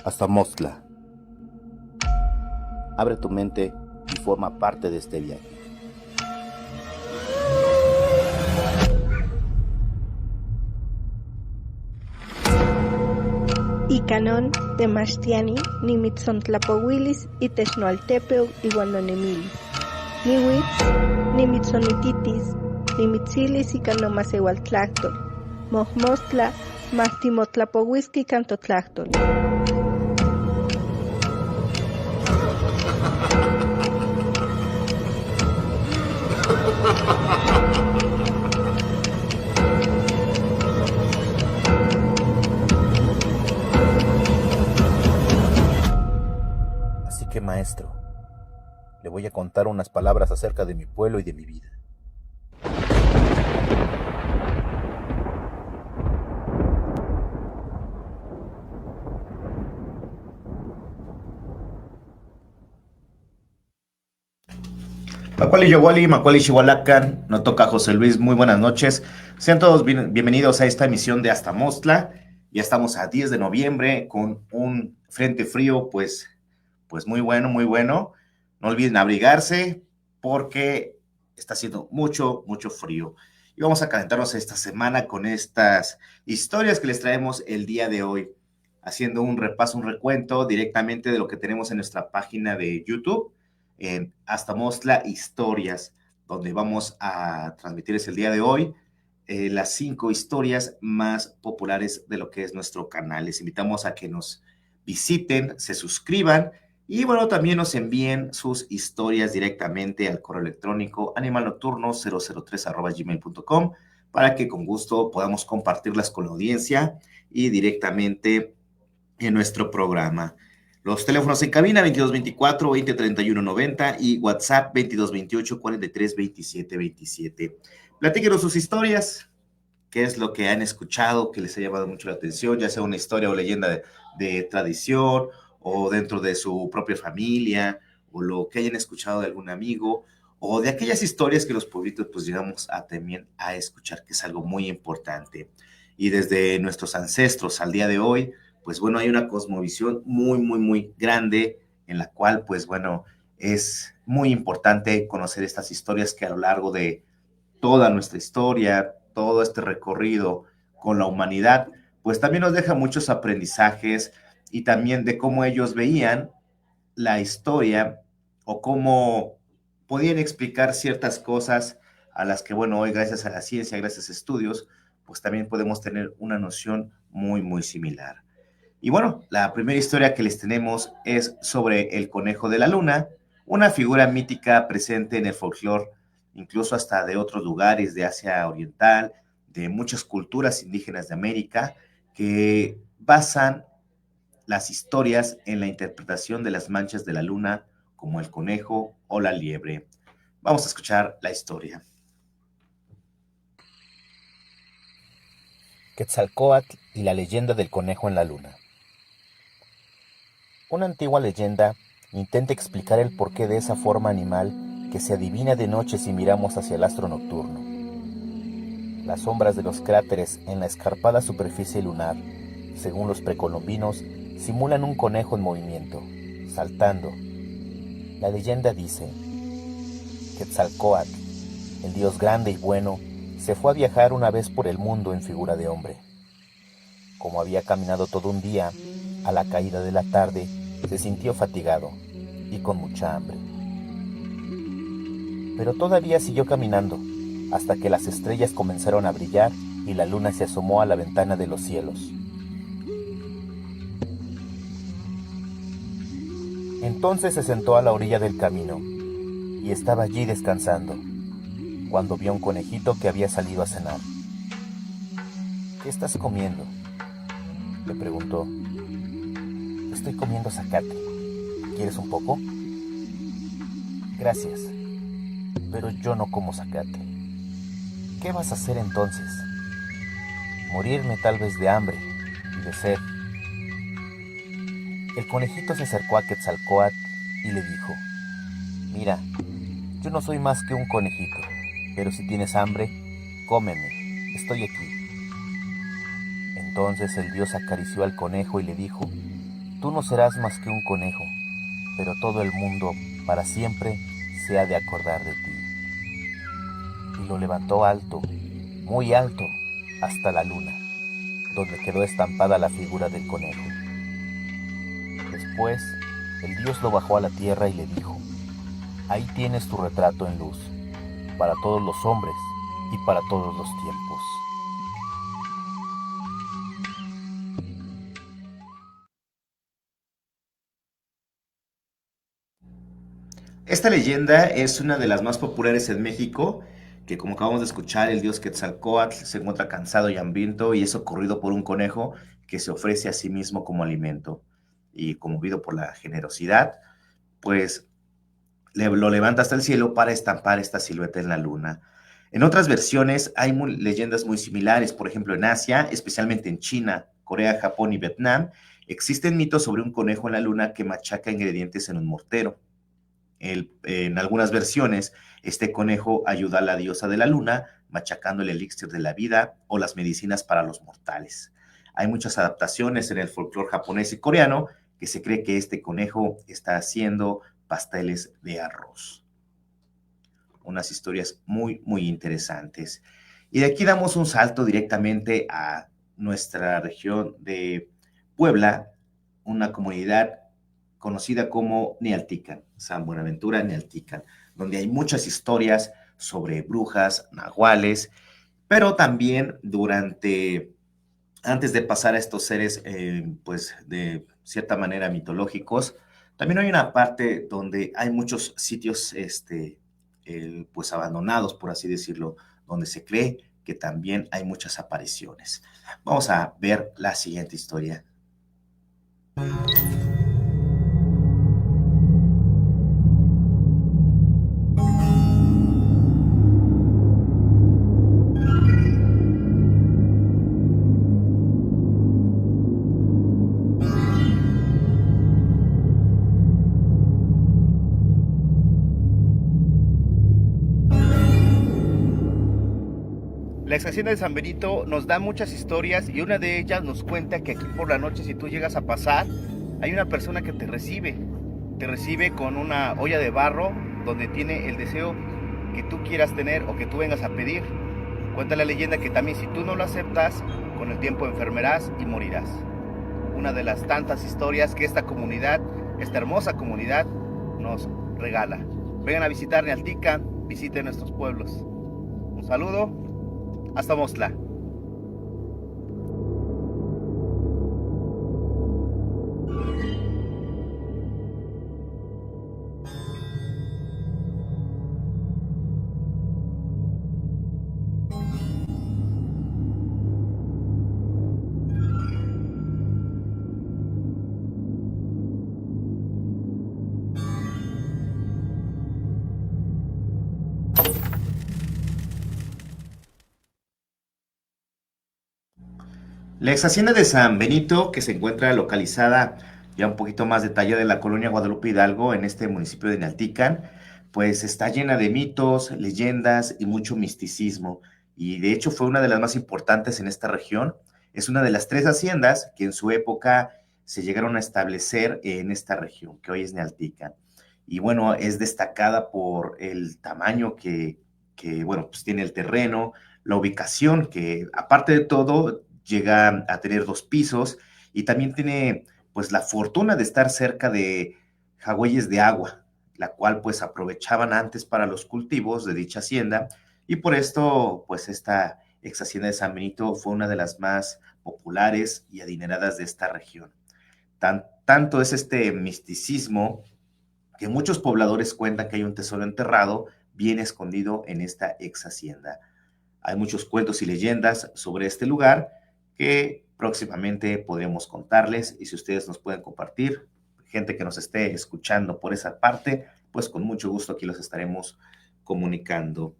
Hasta Mostla. Abre tu mente y forma parte de este viaje. Icanon, Temachtiani, Nimitzontlapouilis, Itechnoaltepeu, Iguanonemilis. Niwitz, Nimitzonititis, Nimitzilis Icanomaseualtlactol. Mojmostla, Mastimotlapohuisqui Cantotlactol. Así que, maestro, le voy a contar unas palabras acerca de mi pueblo y de mi vida. Macuali Yawali, Macuali Xihualacan, no toca José Luis, muy buenas noches. Sean todos bienvenidos a esta emisión de Hasta Mostla. Ya estamos a 10 de noviembre con un frente frío, pues muy bueno, muy bueno. No olviden abrigarse porque está haciendo mucho, mucho frío. Y vamos a calentarnos esta semana con estas historias que les traemos el día de hoy, haciendo un repaso, un recuento directamente de lo que tenemos en nuestra página de YouTube, en Hasta Mostla Historias, donde vamos a transmitirles el día de hoy las 5 historias más populares de lo que es nuestro canal. Les invitamos a que nos visiten, se suscriban y bueno, también nos envíen sus historias directamente al correo electrónico animalnocturno003@gmail.com para que con gusto podamos compartirlas con la audiencia y directamente en nuestro programa. Los teléfonos en cabina 2224-2031-90 y WhatsApp 2228-432727. Platíquenos sus historias, qué es lo que han escuchado que les ha llamado mucho la atención, ya sea una historia o leyenda de tradición o dentro de su propia familia, o lo que hayan escuchado de algún amigo, o de aquellas historias que los pueblitos pues llegamos a también a escuchar, que es algo muy importante. Y desde nuestros ancestros al día de hoy, pues bueno, hay una cosmovisión muy, muy, muy grande en la cual, pues bueno, es muy importante conocer estas historias que a lo largo de toda nuestra historia, todo este recorrido con la humanidad, pues también nos deja muchos aprendizajes y también de cómo ellos veían la historia o cómo podían explicar ciertas cosas a las que, bueno, hoy gracias a la ciencia, gracias a estudios, pues también podemos tener una noción muy, muy similar. Y bueno, la primera historia que les tenemos es sobre el conejo de la luna, una figura mítica presente en el folclore, incluso hasta de otros lugares de Asia Oriental, de muchas culturas indígenas de América, que basan las historias en la interpretación de las manchas de la luna, como el conejo o la liebre. Vamos a escuchar la historia. Quetzalcóatl y la leyenda del conejo en la luna. Una antigua leyenda intenta explicar el porqué de esa forma animal que se adivina de noche si miramos hacia el astro nocturno. Las sombras de los cráteres en la escarpada superficie lunar, según los precolombinos, simulan un conejo en movimiento, saltando. La leyenda dice: Quetzalcóatl, el dios grande y bueno, se fue a viajar una vez por el mundo en figura de hombre. Como había caminado todo un día, a la caída de la tarde, se sintió fatigado y con mucha hambre. Pero todavía siguió caminando, hasta que las estrellas comenzaron a brillar y la luna se asomó a la ventana de los cielos. Entonces se sentó a la orilla del camino, y estaba allí descansando, cuando vio un conejito que había salido a cenar. ¿Qué estás comiendo?, le preguntó. Estoy comiendo zacate. ¿Quieres un poco? Gracias, pero yo no como zacate. ¿Qué vas a hacer entonces? Morirme tal vez de hambre y de sed. El conejito se acercó a Quetzalcóatl y le dijo: Mira, yo no soy más que un conejito, pero si tienes hambre, cómeme, estoy aquí. Entonces el dios acarició al conejo y le dijo: Tú no serás más que un conejo, pero todo el mundo para siempre se ha de acordar de ti. Y lo levantó alto, muy alto, hasta la luna, donde quedó estampada la figura del conejo. Después, el dios lo bajó a la tierra y le dijo: ahí tienes tu retrato en luz, para todos los hombres y para todos los tiempos. Esta leyenda es una de las más populares en México, que como acabamos de escuchar, el dios Quetzalcóatl se encuentra cansado y hambriento y es socorrido por un conejo que se ofrece a sí mismo como alimento. Y conmovido por la generosidad, pues lo levanta hasta el cielo para estampar esta silueta en la luna. En otras versiones hay leyendas muy similares, por ejemplo en Asia, especialmente en China, Corea, Japón y Vietnam, existen mitos sobre un conejo en la luna que machaca ingredientes en un mortero. En algunas versiones, este conejo ayuda a la diosa de la luna, machacando el elixir de la vida o las medicinas para los mortales. Hay muchas adaptaciones en el folclore japonés y coreano que se cree que este conejo está haciendo pasteles de arroz. Unas historias muy, muy interesantes. Y de aquí damos un salto directamente a nuestra región de Puebla, una comunidad conocida como Nealtican, San Buenaventura Nealtican, donde hay muchas historias sobre brujas, nahuales, pero también antes de pasar a estos seres, pues de cierta manera mitológicos, también hay una parte donde hay muchos sitios, pues abandonados, por así decirlo, donde se cree que también hay muchas apariciones. Vamos a ver la siguiente historia. La ex hacienda de San Benito nos da muchas historias y una de ellas nos cuenta que aquí por la noche, si tú llegas a pasar, hay una persona que te recibe con una olla de barro donde tiene el deseo que tú quieras tener o que tú vengas a pedir. Cuenta la leyenda que también si tú no lo aceptas, con el tiempo enfermarás y morirás. Una de las tantas historias que esta comunidad, esta hermosa comunidad, nos regala. Vengan a visitar Nealtican, visiten nuestros pueblos. Un saludo. Hasta Mostla. La ex hacienda de San Benito, que se encuentra localizada ya un poquito más detallada en la colonia Guadalupe Hidalgo, en este municipio de Nealtican, pues está llena de mitos, leyendas y mucho misticismo. Y de hecho fue una de las más importantes en esta región. Es una de las 3 haciendas que en su época se llegaron a establecer en esta región, que hoy es Nealtican. Y bueno, es destacada por el tamaño que bueno, pues tiene el terreno, la ubicación, que aparte de todo llega a tener 2 pisos y también tiene pues la fortuna de estar cerca de jagüeyes de agua, la cual pues aprovechaban antes para los cultivos de dicha hacienda y por esto pues esta ex hacienda de San Benito fue una de las más populares y adineradas de esta región. Tanto es este misticismo que muchos pobladores cuentan que hay un tesoro enterrado bien escondido en esta ex hacienda. Hay muchos cuentos y leyendas sobre este lugar que próximamente podremos contarles y si ustedes nos pueden compartir, gente que nos esté escuchando por esa parte, pues con mucho gusto aquí los estaremos comunicando.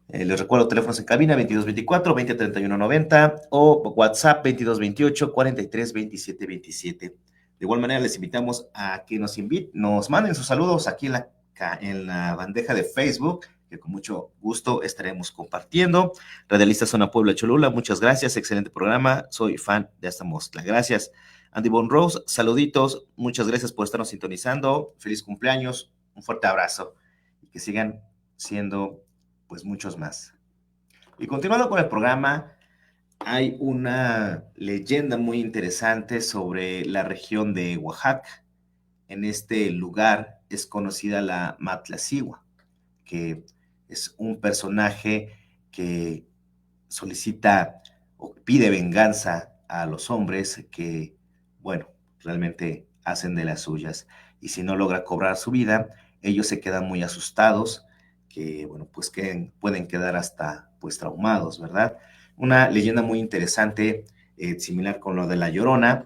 Les recuerdo teléfonos en cabina 2224-2031-90 o WhatsApp 2228-432727. De igual manera les invitamos a que nos manden sus saludos aquí en la bandeja de Facebook, que con mucho gusto estaremos compartiendo. Radialista Zona Puebla Cholula, muchas gracias, excelente programa, soy fan de Hasta Mostla. Gracias Andy Von Rose, saluditos, muchas gracias por estarnos sintonizando, feliz cumpleaños, un fuerte abrazo y que sigan siendo pues muchos más. Y continuando con el programa, hay una leyenda muy interesante sobre la región de Oaxaca. En este lugar es conocida la Matlacigua, que es un personaje que solicita o pide venganza a los hombres que, bueno, realmente hacen de las suyas. Y si no logra cobrar su vida, ellos se quedan muy asustados, que, bueno, pues pueden quedar hasta, pues, traumados, ¿verdad? Una leyenda muy interesante, similar con lo de La Llorona.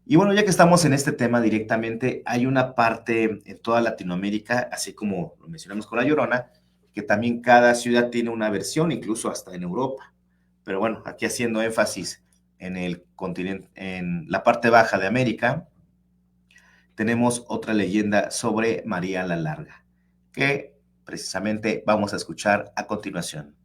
Y bueno, ya que estamos en este tema directamente, hay una parte en toda Latinoamérica, así como lo mencionamos con La Llorona, que también cada ciudad tiene una versión, incluso hasta en Europa. Pero bueno, aquí haciendo énfasis en el continente, en la parte baja de América, tenemos otra leyenda sobre María la Larga, que precisamente vamos a escuchar a continuación.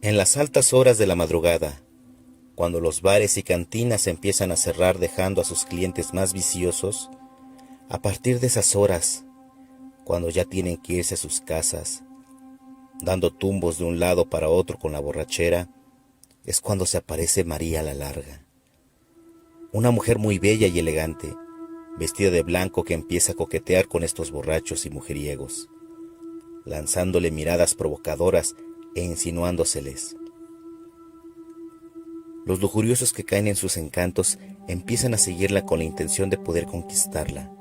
En las altas horas de la madrugada, cuando los bares y cantinas empiezan a cerrar dejando a sus clientes más viciosos, a partir de esas horas, cuando ya tienen que irse a sus casas, dando tumbos de un lado para otro con la borrachera, es cuando se aparece María la Larga. Una mujer muy bella y elegante, vestida de blanco que empieza a coquetear con estos borrachos y mujeriegos, lanzándole miradas provocadoras e insinuándoseles. Los lujuriosos que caen en sus encantos empiezan a seguirla con la intención de poder conquistarla,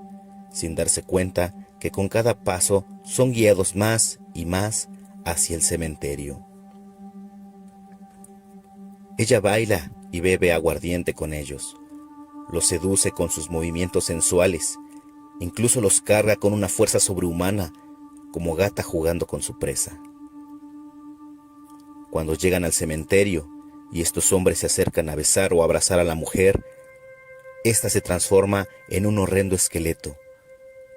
sin darse cuenta que con cada paso son guiados más y más hacia el cementerio. Ella baila y bebe aguardiente con ellos, los seduce con sus movimientos sensuales, incluso los carga con una fuerza sobrehumana, como gata jugando con su presa. Cuando llegan al cementerio y estos hombres se acercan a besar o abrazar a la mujer, ésta se transforma en un horrendo esqueleto,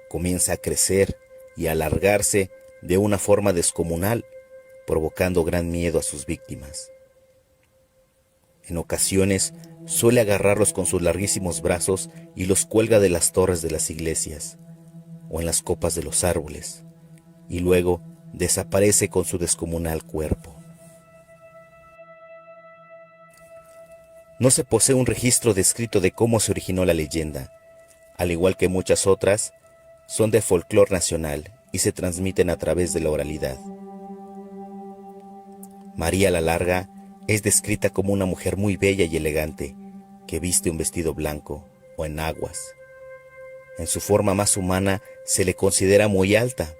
comienza a crecer y a alargarse de una forma descomunal, provocando gran miedo a sus víctimas. En ocasiones suele agarrarlos con sus larguísimos brazos y los cuelga de las torres de las iglesias o en las copas de los árboles, y luego desaparece con su descomunal cuerpo. No se posee un registro descrito de cómo se originó la leyenda, al igual que muchas otras, son de folclore nacional y se transmiten a través de la oralidad. María la Larga es descrita como una mujer muy bella y elegante, que viste un vestido blanco o enaguas. En su forma más humana se le considera muy alta.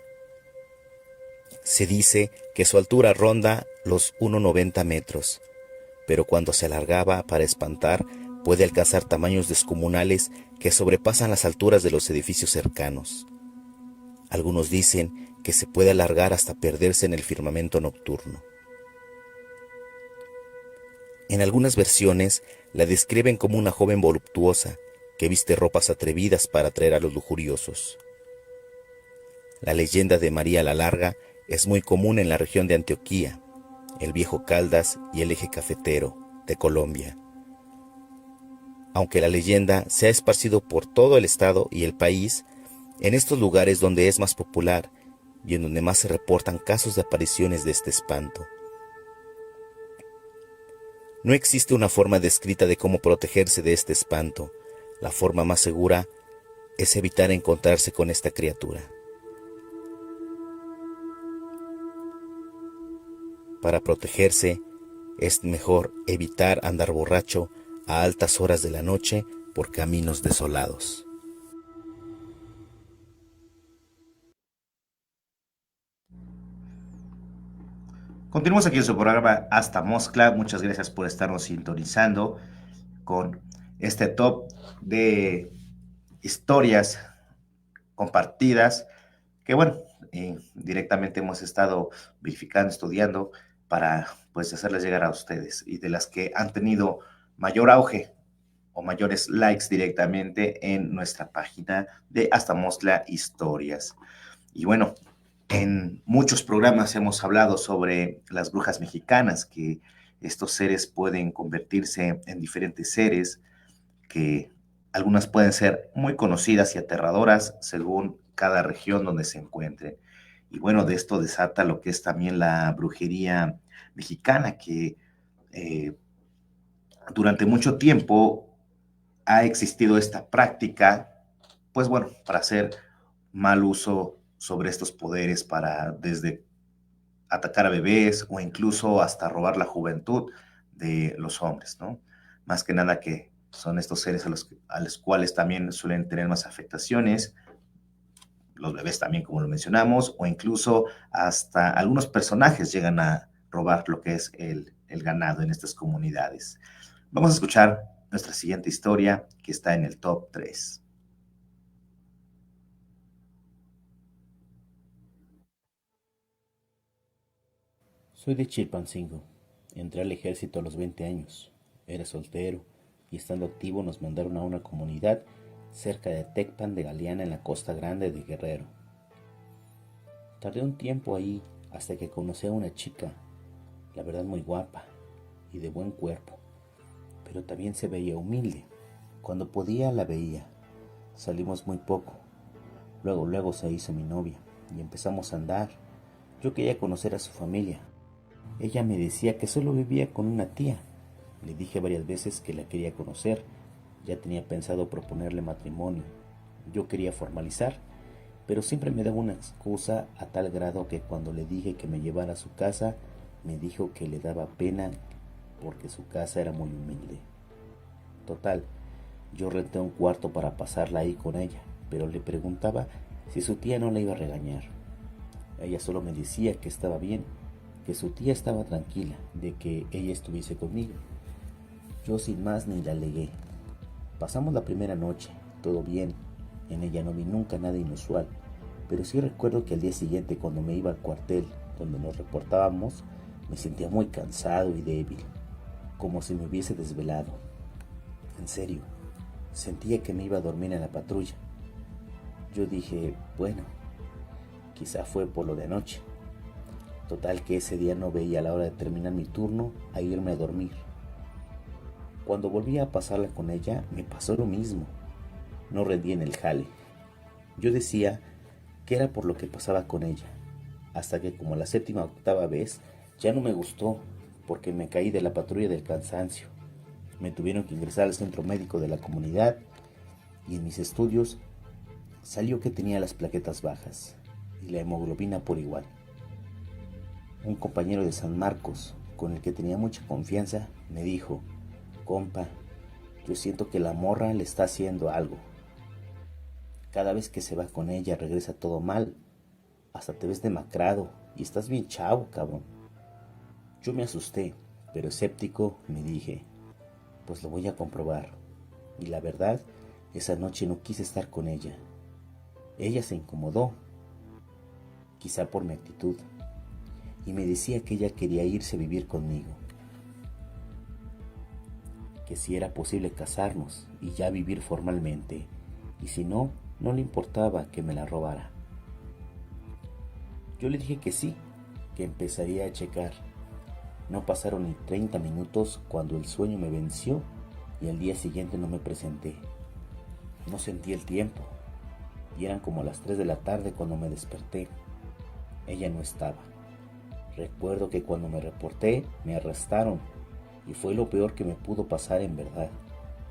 Se dice que su altura ronda los 1,90 metros, pero cuando se alargaba para espantar, puede alcanzar tamaños descomunales que sobrepasan las alturas de los edificios cercanos. Algunos dicen que se puede alargar hasta perderse en el firmamento nocturno. En algunas versiones la describen como una joven voluptuosa que viste ropas atrevidas para atraer a los lujuriosos. La leyenda de María la Larga es muy común en la región de Antioquía, el Viejo Caldas y el Eje Cafetero de Colombia. Aunque la leyenda se ha esparcido por todo el estado y el país, en estos lugares donde es más popular y en donde más se reportan casos de apariciones de este espanto. No existe una forma descrita de cómo protegerse de este espanto. La forma más segura es evitar encontrarse con esta criatura. Para protegerse, es mejor evitar andar borracho a altas horas de la noche por caminos desolados. Continuamos aquí en su programa Hasta Moscla. Muchas gracias por estarnos sintonizando con este top de historias compartidas que, bueno, directamente hemos estado verificando, estudiando para, pues, hacerlas llegar a ustedes, y de las que han tenido mayor auge o mayores likes directamente en nuestra página de Hasta Moscla Historias. Y bueno, En muchos programas hemos hablado sobre las brujas mexicanas, que estos seres pueden convertirse en diferentes seres, que algunas pueden ser muy conocidas y aterradoras según cada región donde se encuentren. Y bueno, de esto desata lo que es también la brujería mexicana, que eh, durante mucho tiempo ha existido esta práctica, pues bueno, para hacer mal uso sobre estos poderes, para desde atacar a bebés o incluso hasta robar la juventud de los hombres, ¿no? Más que nada que son estos seres a los cuales también suelen tener más afectaciones, los bebés también, como lo mencionamos, o incluso hasta algunos personajes llegan a robar lo que es el ganado en estas comunidades. Vamos a escuchar nuestra siguiente historia, que está en el top 3. Soy de Chilpancingo. Entré al ejército a los 20 años. Era soltero y estando activo nos mandaron a una comunidad cerca de Tecpan de Galeana en la Costa Grande de Guerrero. Tardé un tiempo ahí hasta que conocí a una chica, la verdad muy guapa y de buen cuerpo, pero también se veía humilde. Cuando podía la veía. Salimos muy poco. Luego se hizo mi novia y empezamos a andar. Yo quería conocer a su familia. Ella me decía que solo vivía con una tía. Le dije varias veces que la quería conocer. Ya tenía pensado proponerle matrimonio. Yo quería formalizar, pero siempre me daba una excusa a tal grado que cuando le dije que me llevara a su casa, me dijo que le daba pena porque su casa era muy humilde. Total, yo renté un cuarto para pasarla ahí con ella, pero le preguntaba si su tía no la iba a regañar. Ella solo me decía que estaba bien, que su tía estaba tranquila de que ella estuviese conmigo. Yo sin más ni la alegué. Pasamos la primera noche, todo bien. En ella no vi nunca nada inusual, pero sí recuerdo que al día siguiente, cuando me iba al cuartel donde nos reportábamos, me sentía muy cansado y débil, como si me hubiese desvelado. En serio, sentía que me iba a dormir en la patrulla. Yo dije, bueno, quizá fue por lo de anoche. Total que ese día no veía la hora de terminar mi turno a irme a dormir. Cuando volví a pasarla con ella, me pasó lo mismo. No rendí en el jale. Yo decía que era por lo que pasaba con ella, hasta que como la séptima o octava vez, ya no me gustó, porque me caí de la patrulla del cansancio. Me tuvieron que ingresar al centro médico de la comunidad y en mis estudios salió que tenía las plaquetas bajas y la hemoglobina por igual. Un compañero de San Marcos, con el que tenía mucha confianza, me dijo, compa, yo siento que la morra le está haciendo algo. Cada vez que se va con ella regresa todo mal, hasta te ves demacrado y estás bien chavo, cabrón. Yo me asusté, pero escéptico me dije, pues lo voy a comprobar. Y la verdad, esa noche no quise estar con ella. Ella se incomodó, quizá por mi actitud, y me decía que ella quería irse a vivir conmigo, que si era posible casarnos y ya vivir formalmente, y si no, no le importaba que me la robara. Yo le dije que sí, que empezaría a checar. No pasaron ni 30 minutos cuando el sueño me venció y al día siguiente no me presenté. No sentí el tiempo y eran como las 3 de la tarde cuando me desperté. Ella no estaba. Recuerdo que cuando me reporté me arrestaron y fue lo peor que me pudo pasar en verdad.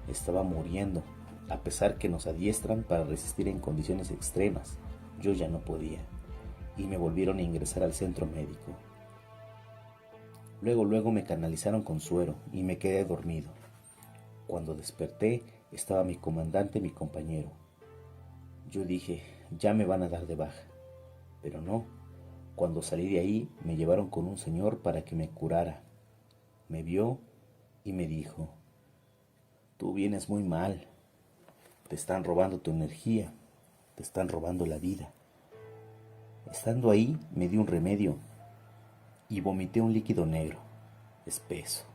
Estaba muriendo, a pesar que nos adiestran para resistir en condiciones extremas. Yo ya no podía y me volvieron a ingresar al centro médico. Luego me canalizaron con suero y me quedé dormido. Cuando desperté estaba mi comandante y mi compañero. Yo dije, ya me van a dar de baja, pero no. Cuando salí de ahí me llevaron con un señor para que me curara. Me vio y me dijo, tú vienes muy mal, te están robando tu energía, te están robando la vida. Estando ahí me dio un remedio y vomité un líquido negro, espeso.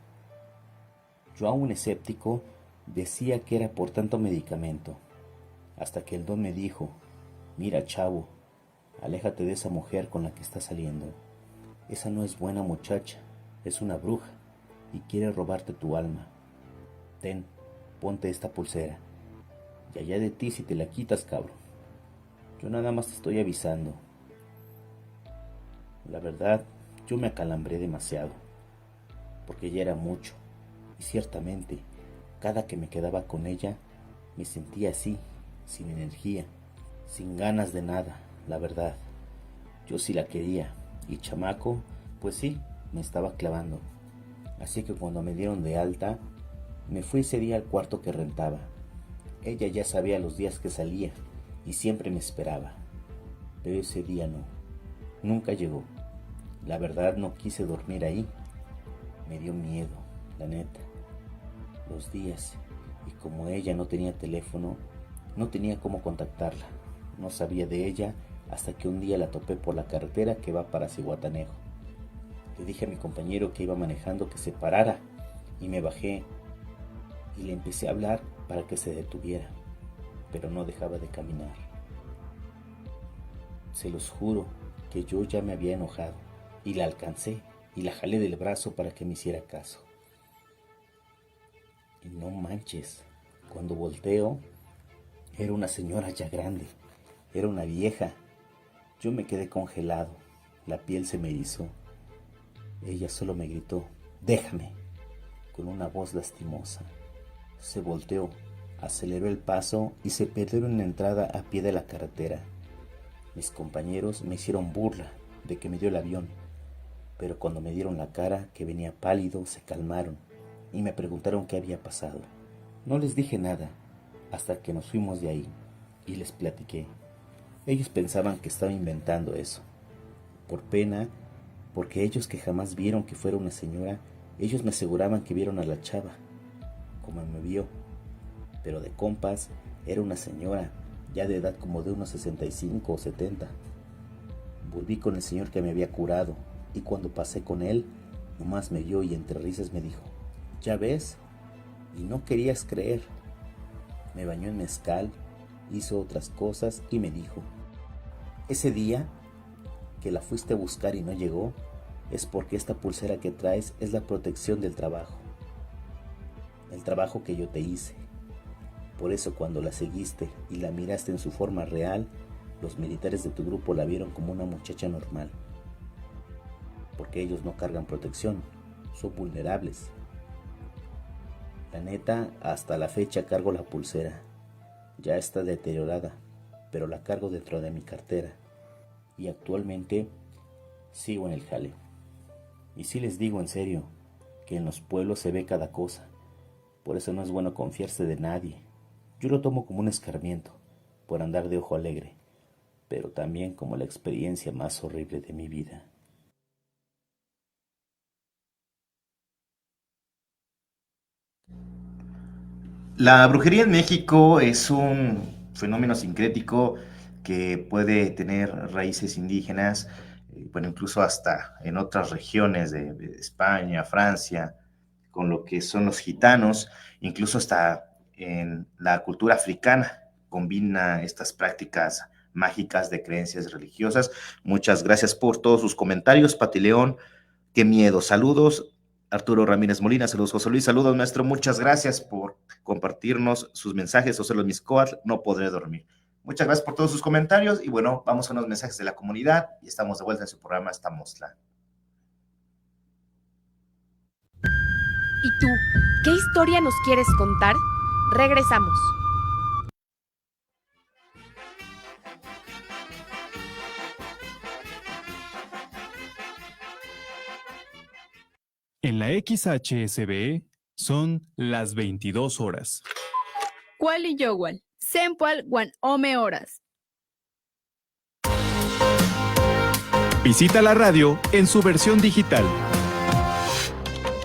Yo aún escéptico decía que era por tanto medicamento, hasta que el don me dijo, mira chavo, Aléjate de esa mujer con la que estás saliendo. Esa no es buena muchacha, es una bruja y quiere robarte tu alma. Ten, ponte esta pulsera. Y allá de ti si te la quitas, cabrón. Yo nada más te estoy avisando. La verdad, yo me acalambré demasiado, porque ya era mucho. Y ciertamente, cada que me quedaba con ella, me sentía así, sin energía, sin ganas de nada, la verdad. Yo sí la quería, y chamaco, pues sí, me estaba clavando. Así que cuando me dieron de alta, me fui ese día al cuarto que rentaba. Ella ya sabía los días que salía, y siempre me esperaba. Pero ese día no, nunca llegó. La verdad no quise dormir ahí. Me dio miedo, la neta. Los días, y como ella no tenía teléfono, no tenía cómo contactarla. No sabía de ella hasta que un día la topé por la carretera que va para Zihuatanejo. Le dije a mi compañero que iba manejando que se parara y me bajé y le empecé a hablar para que se detuviera, pero no dejaba de caminar. Se los juro que yo ya me había enojado y la alcancé y la jalé del brazo para que me hiciera caso. Y no manches, cuando volteo, era una señora ya grande, era una vieja. Yo me quedé congelado, la piel se me erizó. Ella solo me gritó, déjame, con una voz lastimosa. Se volteó, aceleró el paso y se perdió en la entrada a pie de la carretera. Mis compañeros me hicieron burla de que me dio el avión, pero cuando me dieron la cara, que venía pálido, se calmaron y me preguntaron qué había pasado. No les dije nada hasta que nos fuimos de ahí y les platiqué. Ellos pensaban que estaba inventando eso. Por pena, porque ellos que jamás vieron que fuera una señora, ellos me aseguraban que vieron a la chava, como me vio. Pero de compas, era una señora, ya de edad como de unos 65 o 70. Volví con el señor que me había curado, y cuando pasé con él, nomás me vio y entre risas me dijo, ¿ya ves? Y no querías creer. Me bañó en mezcal, hizo otras cosas y me dijo, ese día que la fuiste a buscar y no llegó, es porque esta pulsera que traes es la protección del trabajo. El trabajo que yo te hice. Por eso cuando la seguiste y la miraste en su forma real, los militares de tu grupo la vieron como una muchacha normal. Porque ellos no cargan protección, son vulnerables. La neta, hasta la fecha cargo la pulsera. Ya está deteriorada, pero la cargo dentro de mi cartera. Y actualmente sigo en el jale. Y sí les digo en serio, que en los pueblos se ve cada cosa. Por eso no es bueno confiarse de nadie. Yo lo tomo como un escarmiento, por andar de ojo alegre, pero también como la experiencia más horrible de mi vida. La brujería en México es un fenómeno sincrético que puede tener raíces indígenas, bueno, incluso hasta en otras regiones de España, Francia, con lo que son los gitanos, incluso hasta en la cultura africana, combina estas prácticas mágicas de creencias religiosas. Muchas gracias por todos sus comentarios, Pati León. Qué miedo. Saludos, Arturo Ramírez Molina. Saludos, José Luis. Saludos, maestro. Muchas gracias por compartirnos sus mensajes. José Luis Miscoatl, no podré dormir. Muchas gracias por todos sus comentarios. Y bueno, vamos a unos mensajes de la comunidad y estamos de vuelta en su programa Estamosla. ¿Y tú, qué historia nos quieres contar? Regresamos. En la XHSB son las 22 horas. Kuali Yowal, Sempual Guan Ome Horas. Visita la radio en su versión digital.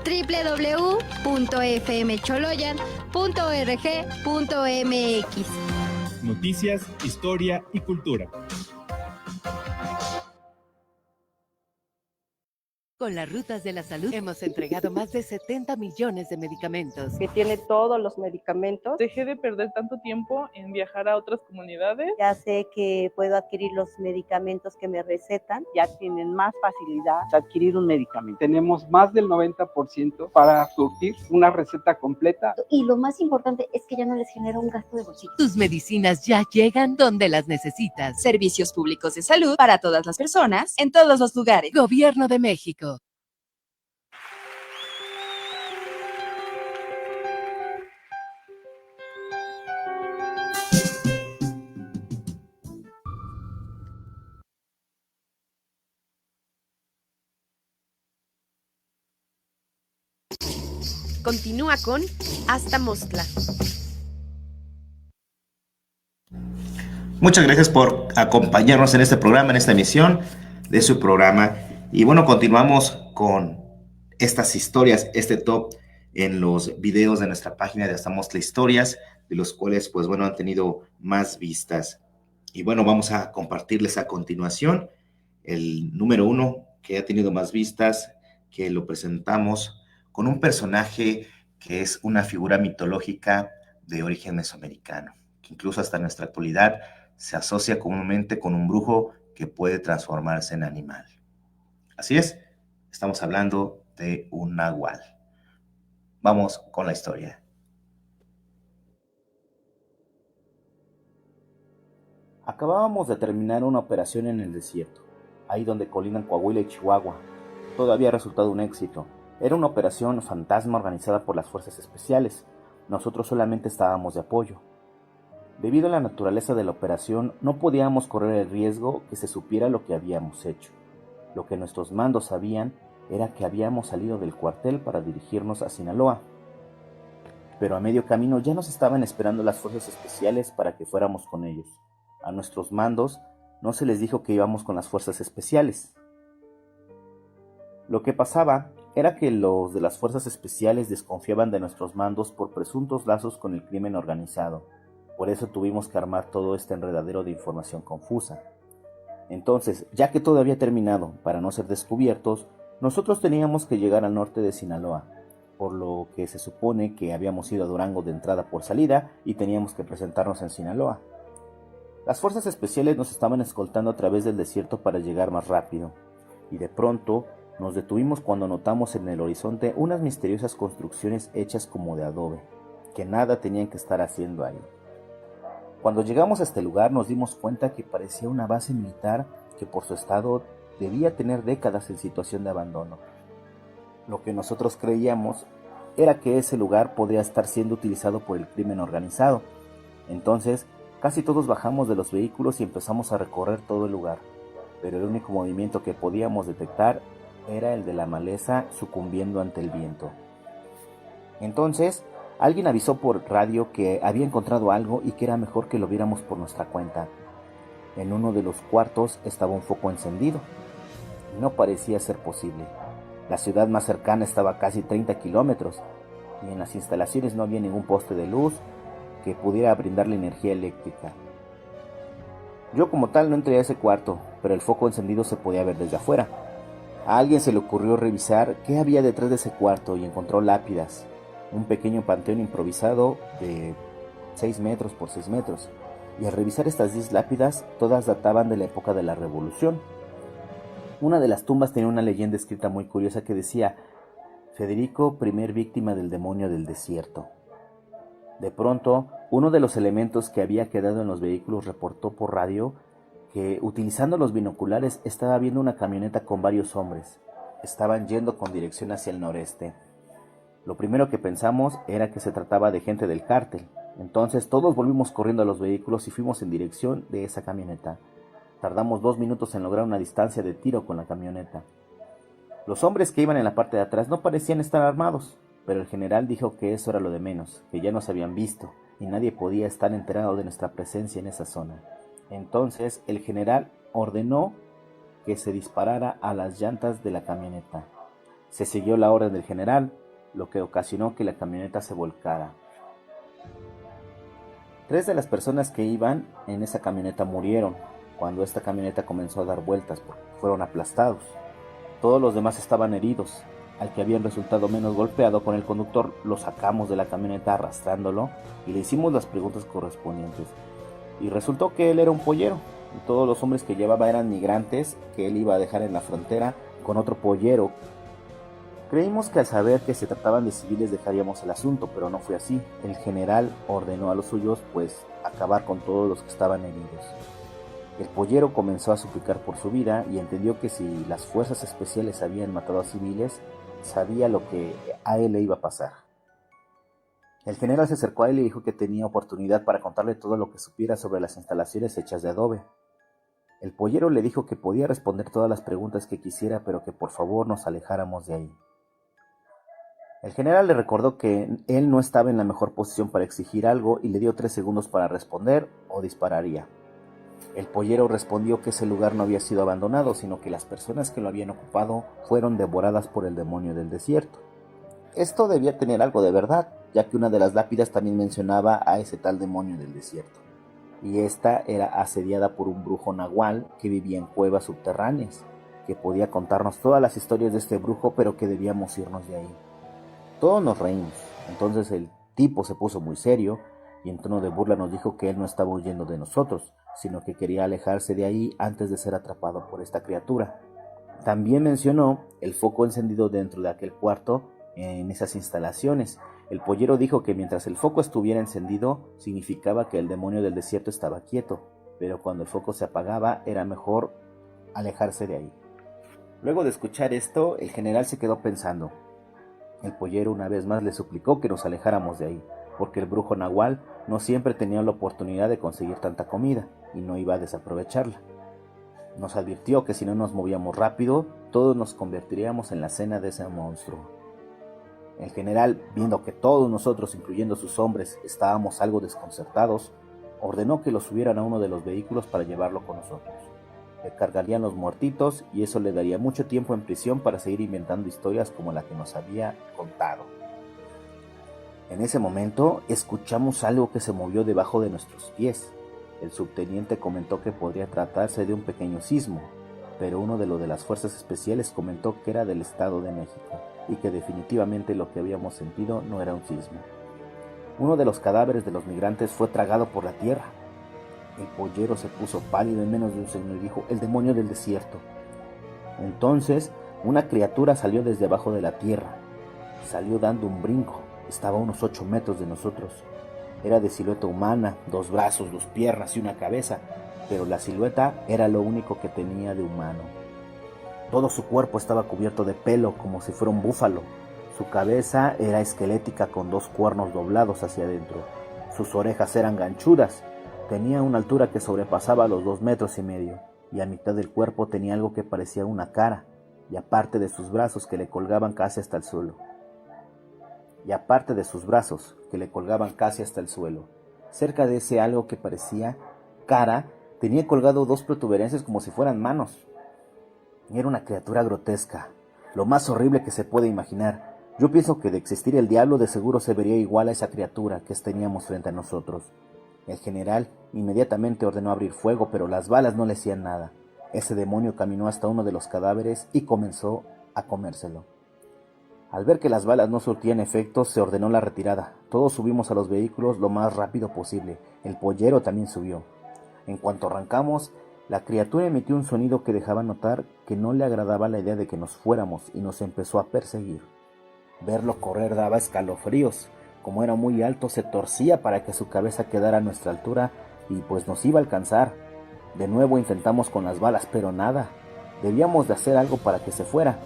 www.fmcholoyan.org.mx. Noticias, historia y cultura. Con las rutas de la salud hemos entregado más de 70 millones de medicamentos. Que tiene todos los medicamentos. Dejé de perder tanto tiempo en viajar a otras comunidades. Ya sé que puedo adquirir los medicamentos que me recetan. Ya tienen más facilidad de adquirir un medicamento. Tenemos más del 90% para surtir una receta completa. Y lo más importante es que ya no les genera un gasto de bolsillo. Tus medicinas ya llegan donde las necesitas. Servicios públicos de salud para todas las personas, en todos los lugares. Gobierno de México. Continúa con Hasta Mostla. Muchas gracias por acompañarnos en este programa, en esta emisión de su programa. Y bueno, continuamos con estas historias, este top en los videos de nuestra página de Hasta Mostla Historias, de los cuales, pues bueno, han tenido más vistas. Y bueno, vamos a compartirles a continuación el número 1 que ha tenido más vistas, que lo presentamos con un personaje que es una figura mitológica de origen mesoamericano, que incluso hasta nuestra actualidad se asocia comúnmente con un brujo que puede transformarse en animal. Así es, estamos hablando de un nahual. Vamos con la historia. Acabábamos de terminar una operación en el desierto, ahí donde colindan Coahuila y Chihuahua. Todo había resultado un éxito. Era una operación fantasma organizada por las fuerzas especiales. Nosotros solamente estábamos de apoyo. Debido a la naturaleza de la operación, no podíamos correr el riesgo que se supiera lo que habíamos hecho. Lo que nuestros mandos sabían era que habíamos salido del cuartel para dirigirnos a Sinaloa. Pero a medio camino ya nos estaban esperando las fuerzas especiales para que fuéramos con ellos. A nuestros mandos no se les dijo que íbamos con las fuerzas especiales. Lo que pasaba era que los de las fuerzas especiales desconfiaban de nuestros mandos por presuntos lazos con el crimen organizado. Por eso tuvimos que armar todo este enredadero de información confusa. Entonces, ya que todo había terminado, para no ser descubiertos, nosotros teníamos que llegar al norte de Sinaloa, por lo que se supone que habíamos ido a Durango de entrada por salida y teníamos que presentarnos en Sinaloa. Las fuerzas especiales nos estaban escoltando a través del desierto para llegar más rápido, y de pronto nos detuvimos cuando notamos en el horizonte unas misteriosas construcciones hechas como de adobe, que nada tenían que estar haciendo ahí. Cuando llegamos a este lugar nos dimos cuenta que parecía una base militar que por su estado debía tener décadas en situación de abandono. Lo que nosotros creíamos era que ese lugar podía estar siendo utilizado por el crimen organizado. Entonces, casi todos bajamos de los vehículos y empezamos a recorrer todo el lugar, pero el único movimiento que podíamos detectar era el de la maleza sucumbiendo ante el viento. Entonces, alguien avisó por radio que había encontrado algo y que era mejor que lo viéramos por nuestra cuenta. En uno de los cuartos estaba un foco encendido. No parecía ser posible. La ciudad más cercana estaba a casi 30 kilómetros y en las instalaciones no había ningún poste de luz que pudiera brindarle energía eléctrica. Yo como tal no entré a ese cuarto, pero el foco encendido se podía ver desde afuera. A alguien se le ocurrió revisar qué había detrás de ese cuarto y encontró lápidas, un pequeño panteón improvisado de 6 metros por 6 metros, y al revisar estas 10 lápidas, todas databan de la época de la Revolución. Una de las tumbas tenía una leyenda escrita muy curiosa que decía: Federico, primer víctima del demonio del desierto. De pronto, uno de los elementos que había quedado en los vehículos reportó por radio que, utilizando los binoculares, estaba viendo una camioneta con varios hombres. Estaban yendo con dirección hacia el noreste. Lo primero que pensamos era que se trataba de gente del cártel. Entonces todos volvimos corriendo a los vehículos y fuimos en dirección de esa camioneta. Tardamos 2 minutos en lograr una distancia de tiro con la camioneta. Los hombres que iban en la parte de atrás no parecían estar armados, pero el general dijo que eso era lo de menos, que ya nos habían visto y nadie podía estar enterado de nuestra presencia en esa zona. Entonces el general ordenó que se disparara a las llantas de la camioneta. Se siguió la orden del general, lo que ocasionó que la camioneta se volcara. 3 de las personas que iban en esa camioneta murieron cuando esta camioneta comenzó a dar vueltas porque fueron aplastados. Todos los demás estaban heridos. Al que habían resultado menos golpeado con el conductor, lo sacamos de la camioneta arrastrándolo y le hicimos las preguntas correspondientes. Y resultó que él era un pollero, y todos los hombres que llevaba eran migrantes que él iba a dejar en la frontera con otro pollero. Creímos que al saber que se trataban de civiles dejaríamos el asunto, pero no fue así. El general ordenó a los suyos, pues, acabar con todos los que estaban heridos. El pollero comenzó a suplicar por su vida y entendió que si las fuerzas especiales habían matado a civiles, sabía lo que a él le iba a pasar. El general se acercó a él y dijo que tenía oportunidad para contarle todo lo que supiera sobre las instalaciones hechas de adobe. El pollero le dijo que podía responder todas las preguntas que quisiera, pero que por favor nos alejáramos de ahí. El general le recordó que él no estaba en la mejor posición para exigir algo y le dio 3 segundos para responder o dispararía. El pollero respondió que ese lugar no había sido abandonado, sino que las personas que lo habían ocupado fueron devoradas por el demonio del desierto. Esto debía tener algo de verdad, ya que una de las lápidas también mencionaba a ese tal demonio del desierto, y esta era asediada por un brujo nahual que vivía en cuevas subterráneas, que podía contarnos todas las historias de este brujo, pero que debíamos irnos de ahí. Todos nos reímos. Entonces el tipo se puso muy serio y en tono de burla nos dijo que él no estaba huyendo de nosotros, sino que quería alejarse de ahí antes de ser atrapado por esta criatura. También mencionó el foco encendido dentro de aquel cuarto en esas instalaciones. El pollero dijo que mientras el foco estuviera encendido significaba que el demonio del desierto estaba quieto, pero cuando el foco se apagaba era mejor alejarse de ahí. Luego de escuchar esto, el general se quedó pensando. El pollero una vez más le suplicó que nos alejáramos de ahí, porque el brujo nahual no siempre tenía la oportunidad de conseguir tanta comida y no iba a desaprovecharla. Nos advirtió que si no nos movíamos rápido, todos nos convertiríamos en la cena de ese monstruo. El general, viendo que todos nosotros, incluyendo sus hombres, estábamos algo desconcertados, ordenó que lo subieran a uno de los vehículos para llevarlo con nosotros. Le cargarían los muertitos y eso le daría mucho tiempo en prisión para seguir inventando historias como la que nos había contado. En ese momento escuchamos algo que se movió debajo de nuestros pies. El subteniente comentó que podría tratarse de un pequeño sismo, pero uno de los de las fuerzas especiales comentó que era del Estado de México y que definitivamente lo que habíamos sentido no era un sismo. Uno de los cadáveres de los migrantes fue tragado por la tierra. El pollero se puso pálido en menos de un segundo y dijo: «El demonio del desierto». Entonces, una criatura salió desde abajo de la tierra. Salió dando un brinco. Estaba a unos 8 metros de nosotros. Era de silueta humana, 2 brazos, 2 piernas y una cabeza, pero la silueta era lo único que tenía de humano. Todo su cuerpo estaba cubierto de pelo, como si fuera un búfalo. Su cabeza era esquelética con 2 cuernos doblados hacia adentro. Sus orejas eran ganchudas. Tenía una altura que sobrepasaba los 2,5 metros, y a mitad del cuerpo tenía algo que parecía una cara, y aparte de sus brazos que le colgaban casi hasta el suelo. Cerca de ese algo que parecía cara, tenía colgado 2 protuberancias como si fueran manos. Era una criatura grotesca, lo más horrible que se puede imaginar. Yo pienso que de existir el diablo de seguro se vería igual a esa criatura que teníamos frente a nosotros. El general inmediatamente ordenó abrir fuego, pero las balas no le hacían nada. Ese demonio caminó hasta uno de los cadáveres y comenzó a comérselo. Al ver que las balas no surtían efecto, se ordenó la retirada. Todos subimos a los vehículos lo más rápido posible. El pollero también subió. En cuanto arrancamos, la criatura emitió un sonido que dejaba notar que no le agradaba la idea de que nos fuéramos y nos empezó a perseguir. Verlo correr daba escalofríos. Como era muy alto, se torcía para que su cabeza quedara a nuestra altura y pues nos iba a alcanzar. De nuevo intentamos con las balas, pero nada. Debíamos de hacer algo para que se fuera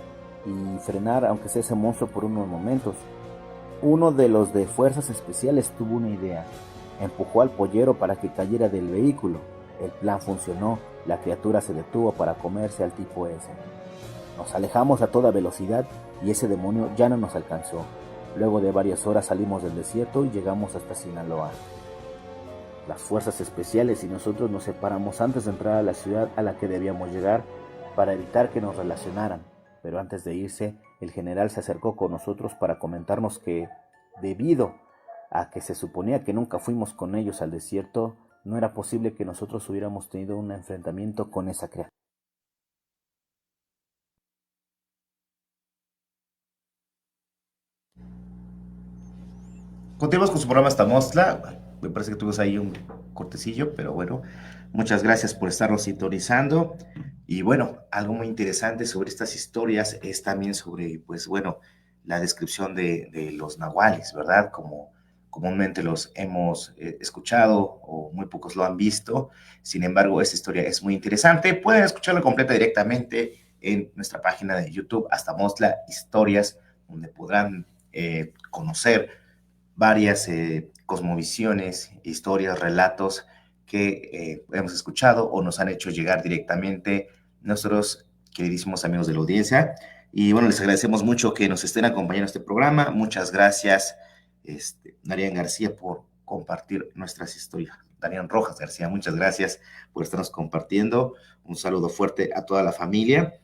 y frenar aunque sea ese monstruo por unos momentos. Uno de los de fuerzas especiales tuvo una idea. Empujó al pollero para que cayera del vehículo. El plan funcionó. La criatura se detuvo para comerse al tipo ese. Nos alejamos a toda velocidad y ese demonio ya no nos alcanzó. Luego de varias horas salimos del desierto y llegamos hasta Sinaloa. Las fuerzas especiales y nosotros nos separamos antes de entrar a la ciudad a la que debíamos llegar para evitar que nos relacionaran. Pero antes de irse, el general se acercó con nosotros para comentarnos que, debido a que se suponía que nunca fuimos con ellos al desierto, no era posible que nosotros hubiéramos tenido un enfrentamiento con esa criatura. continuamos con su programa Hasta Mostla. Me parece que tuvimos ahí un cortecillo, pero bueno, muchas gracias por estarnos sintonizando. Y bueno, algo muy interesante sobre estas historias es también sobre, pues bueno, la descripción de los nahuales, ¿verdad? Como comúnmente los hemos escuchado o muy pocos lo han visto. Sin embargo, esta historia es muy interesante. Pueden escucharla completa directamente en nuestra página de YouTube, Hasta Mostla Historias, donde podrán conocer varias cosmovisiones, historias, relatos que hemos escuchado o nos han hecho llegar directamente nuestros queridísimos amigos de la audiencia. Y bueno, les agradecemos mucho que nos estén acompañando en este programa. Muchas gracias, Darian García, por compartir nuestras historias. Darian Rojas García, muchas gracias por estarnos compartiendo. Un saludo fuerte a toda la familia.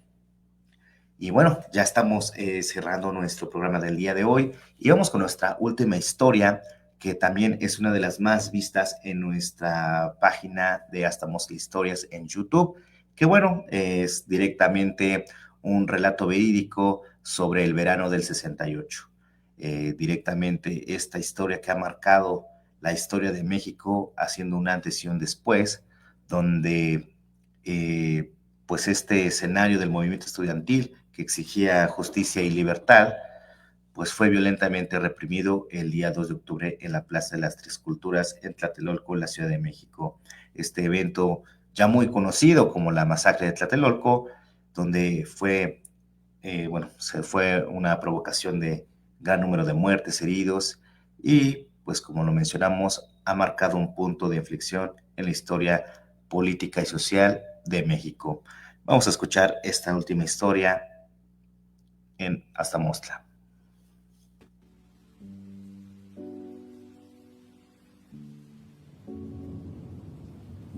Y bueno, ya estamos cerrando nuestro programa del día de hoy y vamos con nuestra última historia, que también es una de las más vistas en nuestra página de Hasta Mostla Historias en YouTube, que bueno, es directamente un relato verídico sobre el verano del 68. Directamente esta historia que ha marcado la historia de México, haciendo un antes y un después, donde pues este escenario del movimiento estudiantil que exigía justicia y libertad, pues fue violentamente reprimido el día 2 de octubre en la Plaza de las Tres Culturas en Tlatelolco, en la Ciudad de México. Este evento ya muy conocido como la masacre de Tlatelolco, donde fue, se fue una provocación de gran número de muertes, heridos, y pues como lo mencionamos, ha marcado un punto de inflexión en la historia política y social de México. Vamos a escuchar esta última historia en Hasta Mostla.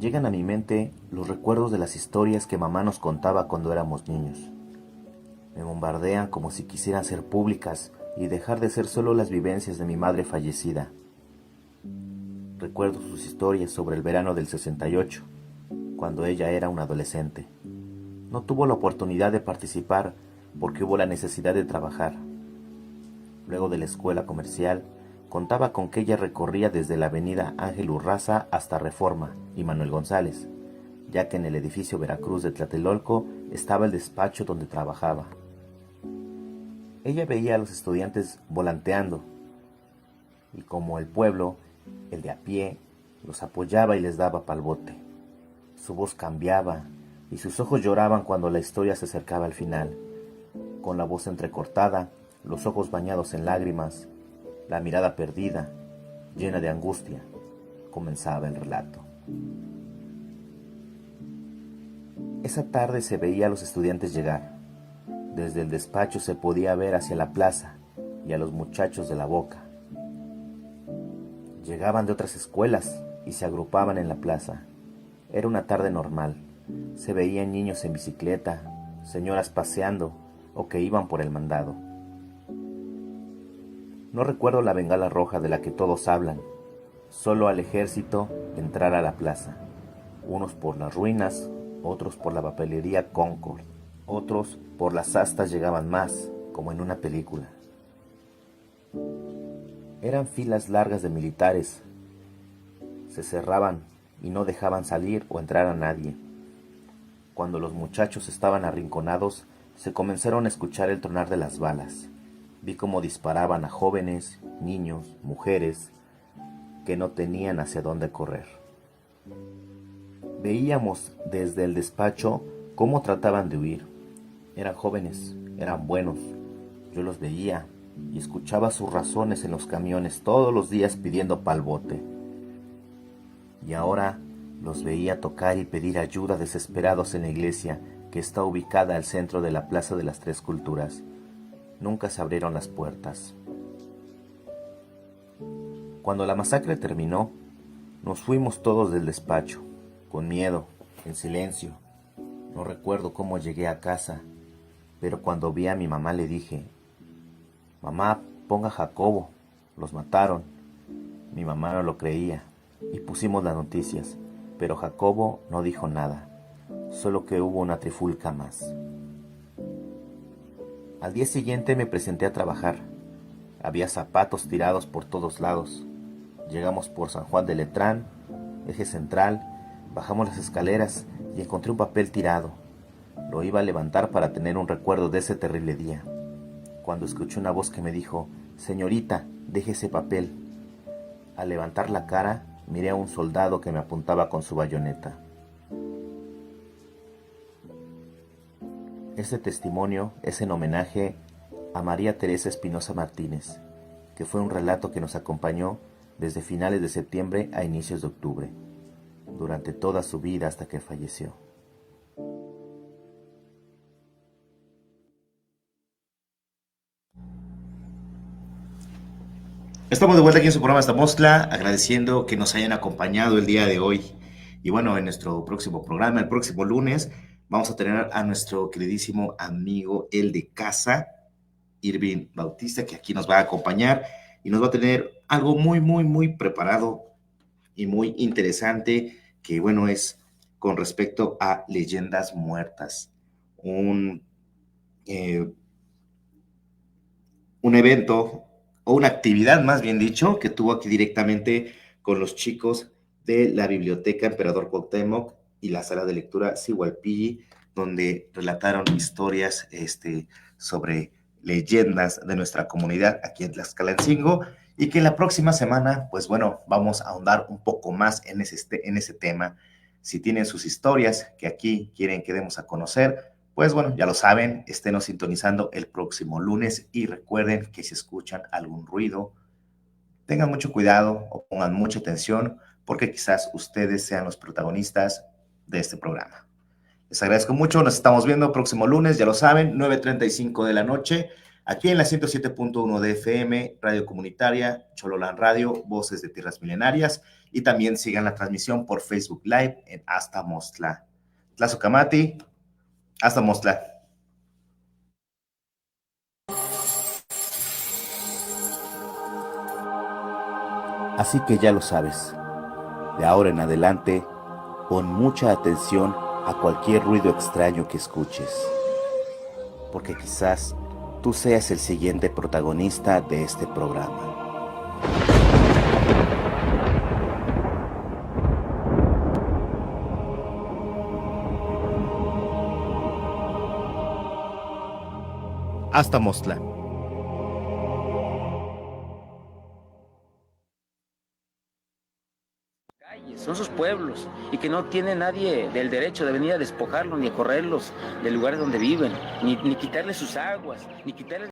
Llegan a mi mente los recuerdos de las historias que mamá nos contaba cuando éramos niños. Me bombardean como si quisieran ser públicas y dejar de ser solo las vivencias de mi madre fallecida. Recuerdo sus historias sobre el verano del 68, cuando ella era una adolescente. No tuvo la oportunidad de participar porque hubo la necesidad de trabajar. Luego de la escuela comercial, contaba con que ella recorría desde la avenida Ángel Urraza hasta Reforma y Manuel González, ya que en el edificio Veracruz de Tlatelolco estaba el despacho donde trabajaba. Ella veía a los estudiantes volanteando, y como el pueblo, el de a pie, los apoyaba y les daba palbote. Su voz cambiaba y sus ojos lloraban cuando la historia se acercaba al final. Con la voz entrecortada, los ojos bañados en lágrimas, la mirada perdida, llena de angustia, comenzaba el relato. Esa tarde se veía a los estudiantes llegar. Desde el despacho se podía ver hacia la plaza y a los muchachos de la Boca. Llegaban de otras escuelas y se agrupaban en la plaza. Era una tarde normal. Se veían niños en bicicleta, señoras paseando o que iban por el mandado. No recuerdo la bengala roja de la que todos hablan, solo al ejército entrar a la plaza, unos por las ruinas, otros por la papelería Concord, otros por las astas llegaban más, como en una película. Eran filas largas de militares, se cerraban y no dejaban salir o entrar a nadie. Cuando los muchachos estaban arrinconados, se comenzaron a escuchar el tronar de las balas. Vi cómo disparaban a jóvenes, niños, mujeres, que no tenían hacia dónde correr. Veíamos desde el despacho cómo trataban de huir. Eran jóvenes, eran buenos. Yo los veía y escuchaba sus razones en los camiones todos los días pidiendo palbote. Y ahora los veía tocar y pedir ayuda desesperados en la iglesia que está ubicada al centro de la Plaza de las Tres Culturas. Nunca se abrieron las puertas. Cuando la masacre terminó, nos fuimos todos del despacho, con miedo, en silencio. No recuerdo cómo llegué a casa, pero cuando vi a mi mamá le dije: «Mamá, ponga a Jacobo, los mataron». Mi mamá no lo creía y pusimos las noticias, pero Jacobo no dijo nada, solo que hubo una trifulca más. Al día siguiente me presenté a trabajar. Había zapatos tirados por todos lados. Llegamos por San Juan de Letrán, eje central, bajamos las escaleras y encontré un papel tirado. Lo iba a levantar para tener un recuerdo de ese terrible día, cuando escuché una voz que me dijo: «Señorita, deje ese papel». Al levantar la cara, miré a un soldado que me apuntaba con su bayoneta. Este testimonio es en homenaje a María Teresa Espinosa Martínez, que fue un relato que nos acompañó desde finales de septiembre a inicios de octubre, durante toda su vida hasta que falleció. Estamos de vuelta aquí en su programa Aztamostla, agradeciendo que nos hayan acompañado el día de hoy. Y bueno, en nuestro próximo programa, el próximo lunes, vamos a tener a nuestro queridísimo amigo, el de casa, Irving Bautista, que aquí nos va a acompañar y nos va a tener algo muy preparado y muy interesante, que bueno, es con respecto a leyendas muertas. Un evento, o una actividad más bien dicho, que tuvo aquí directamente con los chicos de la Biblioteca Emperador Cuauhtémoc y la sala de lectura Sigualpilli, donde relataron historias sobre leyendas de nuestra comunidad aquí en Tlaxcalancingo, y que la próxima semana, pues bueno, vamos a ahondar un poco más en ese tema. Si tienen sus historias que aquí quieren que demos a conocer, pues bueno, ya lo saben, esténos sintonizando el próximo lunes y recuerden que si escuchan algún ruido, tengan mucho cuidado o pongan mucha atención, porque quizás ustedes sean los protagonistas de este programa. Les agradezco mucho, nos estamos viendo el próximo lunes, ya lo saben, 9:35 de la noche, aquí en la 107.1 de FM, Radio Comunitaria, Chololán Radio, Voces de Tierras Milenarias, y también sigan la transmisión por Facebook Live en Aztamostla. Tlazocamati, Aztamostla. Así que ya lo sabes, de ahora en adelante, pon mucha atención a cualquier ruido extraño que escuches, porque quizás tú seas el siguiente protagonista de este programa. Aztamostla. Son sus pueblos y que no tiene nadie del derecho de venir a despojarlos ni a correrlos del lugar donde viven, ni quitarles sus aguas, ni quitarles